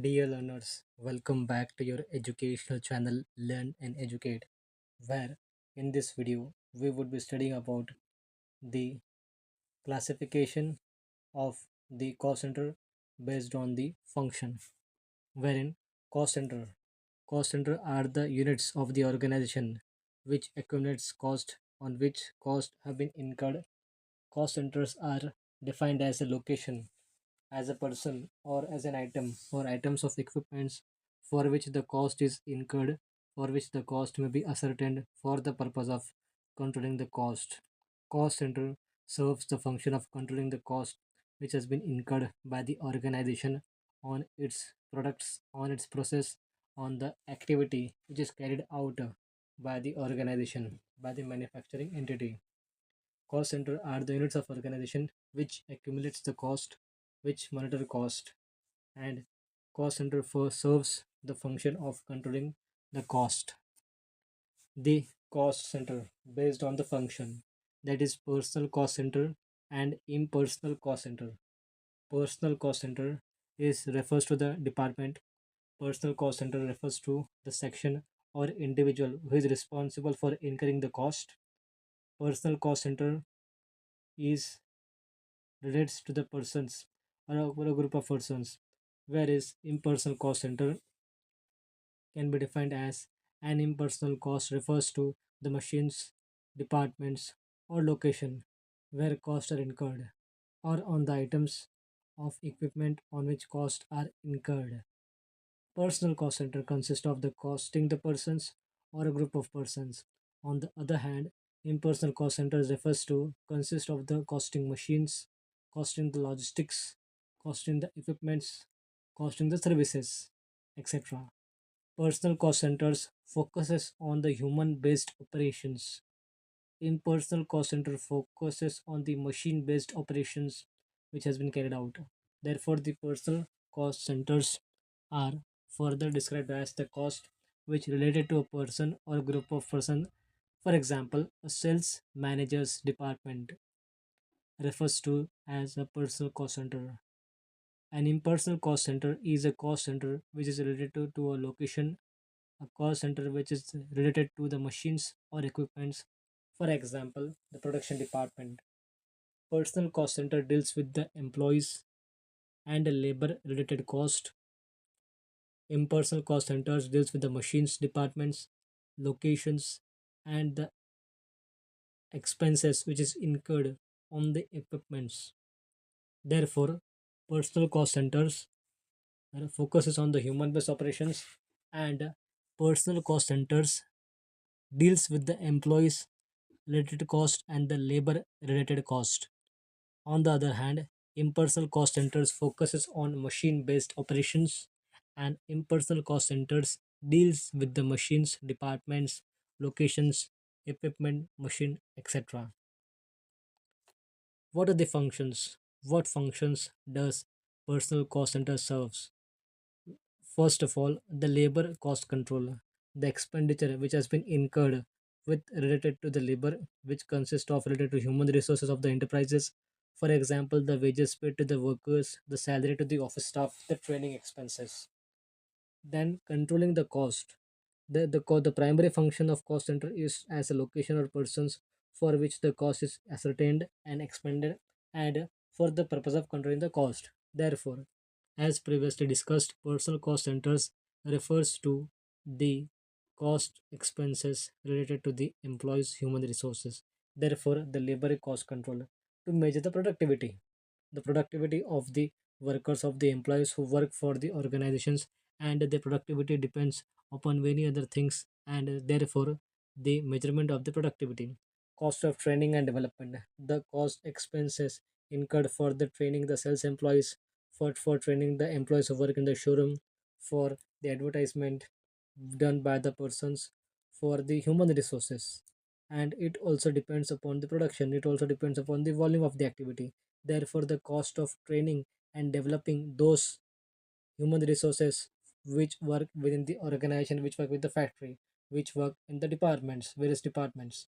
Dear learners, welcome back to your educational channel Learn and Educate, where in this video we would be studying about the classification of the cost center based on the function, wherein cost center are the units of the organization which accumulates cost on which costs have been incurred. Cost centers are defined as a location, as a person, or as an item or items of equipments for which the cost is incurred, for which the cost may be ascertained for the purpose of controlling the cost. Cost center serves the function of controlling the cost which has been incurred by the organization on its products, on its process, on the activity which is carried out by the organization, by the manufacturing entity. Cost center are the units of organization which accumulates the cost, which monitor cost, and cost center for serves the function of controlling the cost. The cost center based on the function, that is personal cost center and impersonal cost center. Personal cost center is refers to the department. Personal cost center refers to the section or individual who is responsible for incurring the cost. Personal cost center is relates to the persons or a group of persons, whereas impersonal cost center can be defined as an impersonal cost refers to the machines, departments, or location where costs are incurred, or on the items of equipment on which costs are incurred. Personal cost center consists of the costing the persons or a group of persons. On the other hand, impersonal cost centers refers to consist of the costing machines, costing the logistics, costing the equipments, costing the services, etc. Personal cost centers focuses on the human-based operations. Impersonal cost center focuses on the machine-based operations which has been carried out. Therefore, the personal cost centers are further described as the cost which related to a person or group of person. For example, a sales manager's department refers to as a personal cost center. An impersonal cost center is a cost center which is related to a location, a cost center which is related to the machines or equipments. For example, the production department. Personal cost center deals with the employees and the labor related cost. Impersonal cost centers deals with the machines departments, locations, and the expenses which is incurred on the equipments. Therefore, personal cost centers focuses on the human based operations, and personal cost centers deals with the employees related cost and the labor related cost. On the other hand, impersonal cost centers focuses on machine based operations, and impersonal cost centers deals with the machines departments, locations, equipment, machine, etc. What are the functions? What functions does personal cost center serves? First of all, the labor cost control, the expenditure which has been incurred with related to the labor, which consists of related to human resources of the enterprises. For example, the wages paid to the workers, the salary to the office staff, the training expenses. Then controlling the cost. The primary function of cost center is as a location or persons for which the cost is ascertained and expended, and for the purpose of controlling the cost. Therefore, as previously discussed, personal cost centers refers to the cost expenses related to the employees' human resources. Therefore, the labor cost control to measure the productivity of the workers of the employees who work for the organizations, and the productivity depends upon many other things, and therefore the measurement of the productivity. Cost of training and development, the cost expenses incurred for the training the sales employees, for training the employees who work in the showroom, for the advertisement done by the persons, for the human resources. And it also depends upon the production, it also depends upon the volume of the activity. Therefore, the cost of training and developing those human resources which work within the organization, which work with the factory, which work in the departments, various departments.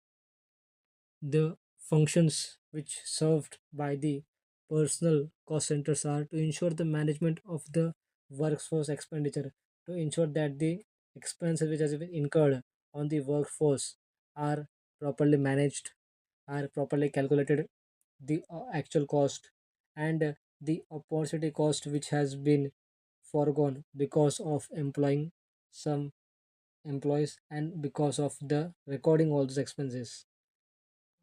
The functions which served by the personal cost centers are to ensure the management of the workforce expenditure to ensure that the expenses which has been incurred on the workforce are properly managed, are properly calculated, the actual cost, and the opportunity cost which has been foregone because of employing some employees and because of the recording all those expenses.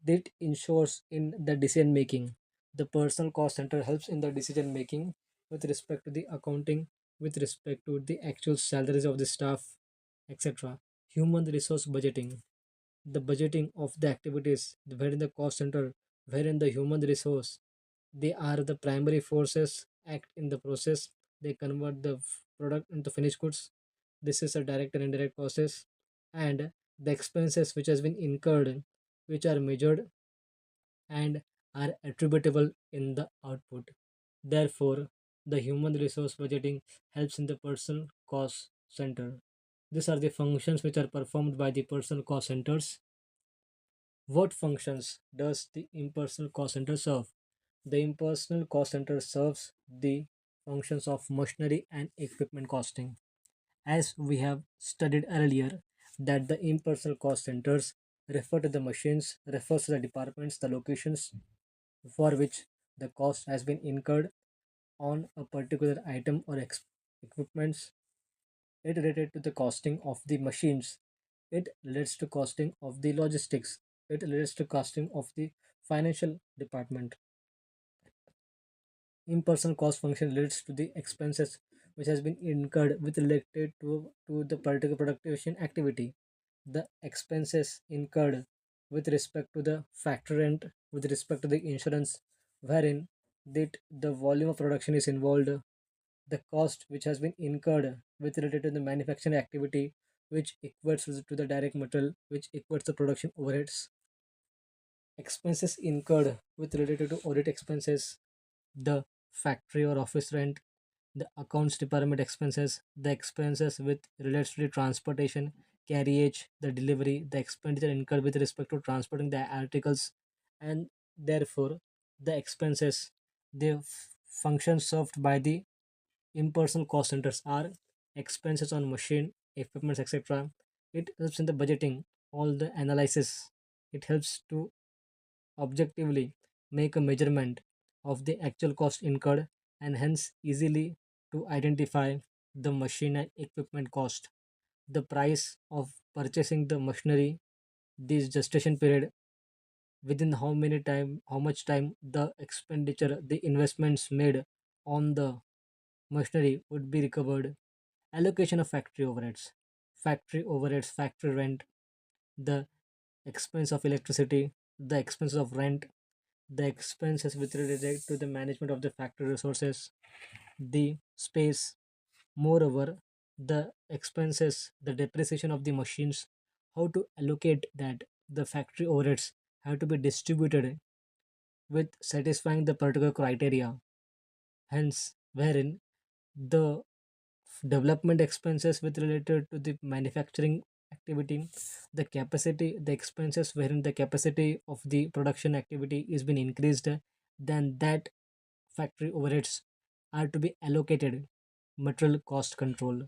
That ensures in the decision making. The personal cost center helps in the decision making with respect to the accounting, with respect to the actual salaries of the staff, etc. Human resource budgeting, the budgeting of the activities wherein the cost center, wherein the human resource, they are the primary forces act in the process. They convert the product into finished goods. This is a direct and indirect process, and the expenses which has been incurred, which are measured and are attributable in the output. Therefore, the human resource budgeting helps in the personal cost center. These are the functions which are performed by the personal cost centers. What functions does the impersonal cost center serve? The impersonal cost center serves the functions of machinery and equipment costing. As we have studied earlier, that the impersonal cost centers refer to the machines, refers to the departments, the locations for which the cost has been incurred on a particular item or equipments. It related to the costing of the machines. It relates to costing of the logistics. It relates to costing of the financial department. Impersonal cost function relates to the expenses which has been incurred with related to the particular production activity. The expenses incurred with respect to the factory rent, with respect to the insurance, wherein the volume of production is involved, the cost which has been incurred with related to the manufacturing activity, which equates to the direct material, which equates the production overheads, expenses incurred with related to audit expenses, the factory or office rent, the accounts department expenses, the expenses with relates to the transportation, carriage, the delivery, the expenditure incurred with respect to transporting the articles, and therefore the expenses, the functions served by the impersonal cost centers are expenses on machine, equipment, etc. It helps in the budgeting, all the analysis. It helps to objectively make a measurement of the actual cost incurred and hence easily to identify the machine and equipment cost, the price of purchasing the machinery, this gestation period, within how many time, how much time the expenditure, the investments made on the machinery would be recovered, allocation of factory overheads, factory rent, the expense of electricity, the expenses of rent, the expenses with related to the management of the factory resources, the space, moreover, the expenses, the depreciation of the machines, how to allocate that, the factory overheads have to be distributed with satisfying the particular criteria, hence, wherein the development expenses with related to the manufacturing activity, the capacity, the expenses wherein the capacity of the production activity is been increased, then that factory overheads are to be allocated. Material cost control,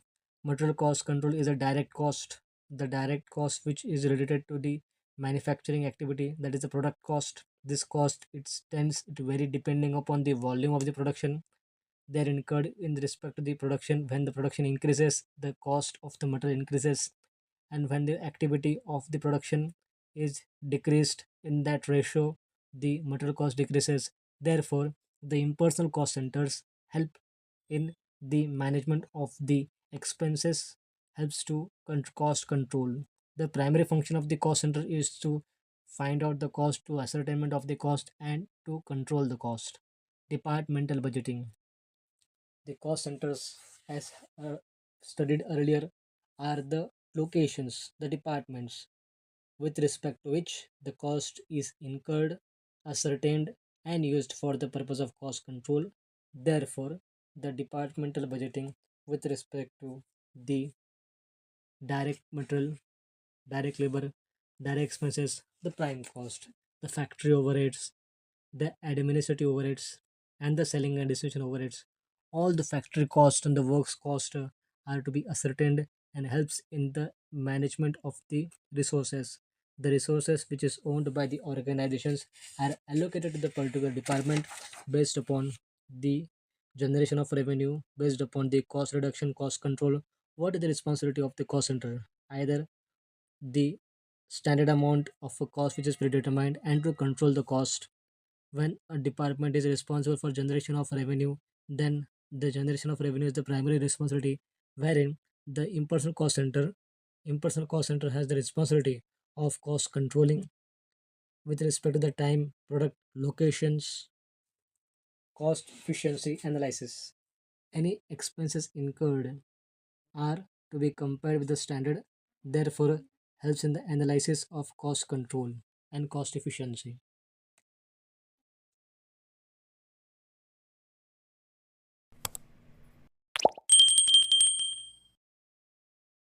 material cost control is a direct cost, the direct cost which is related to the manufacturing activity, that is the product cost. This cost it tends to vary depending upon the volume of the production. They are incurred in respect to the production. When the production increases, the cost of the material increases, and when the activity of the production is decreased in that ratio, the material cost decreases. Therefore, the impersonal cost centers help in the management of the expenses, helps to cost control. The primary function of the cost center is to find out the cost, to ascertainment of the cost, and to control the cost. Departmental budgeting, the cost centers, as studied earlier, are the locations, the departments with respect to which the cost is incurred, ascertained, and used for the purpose of cost control. Therefore, the departmental budgeting with respect to the direct material, direct labor, direct expenses, the prime cost, the factory overheads, the administrative overheads, and the selling and distribution overheads. All the factory cost and the works cost are to be ascertained and helps in the management of the resources. The resources which is owned by the organizations are allocated to the particular department based upon the generation of revenue, based upon the cost reduction, cost control. What is the responsibility of the cost center? Either the standard amount of a cost which is predetermined, and to control the cost. When a department is responsible for generation of revenue, then the generation of revenue is the primary responsibility, wherein the impersonal cost center has the responsibility of cost controlling with respect to the time, product, locations, cost efficiency analysis. Any expenses incurred are to be compared with the standard, therefore helps in the analysis of cost control and cost efficiency.